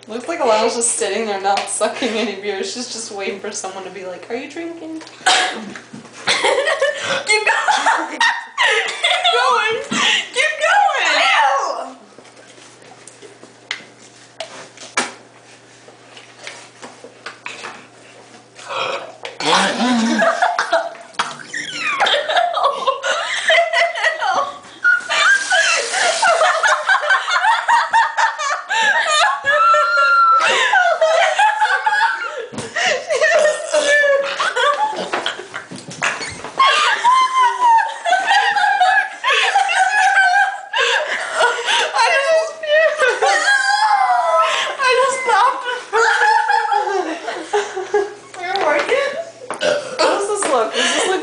Looks like Alana's just sitting there not sucking any beer. She's just waiting for someone to be like, are you drinking? Keep going! Keep going! Keep going! Ew.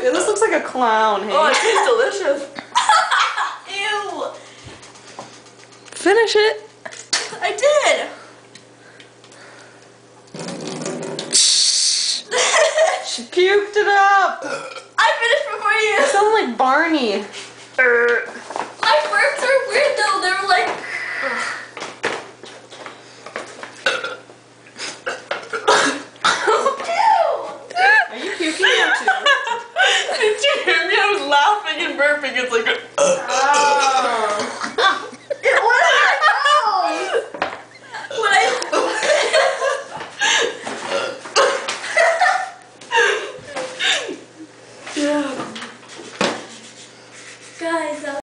This looks like a clown. Hey? Oh, it tastes delicious. Ew. Finish it. I did. She puked it up. I finished before you. You sound like Barney. My burps are weird though. They were like. Are you puking now too? Did you hear me? I was laughing and burping. It's like.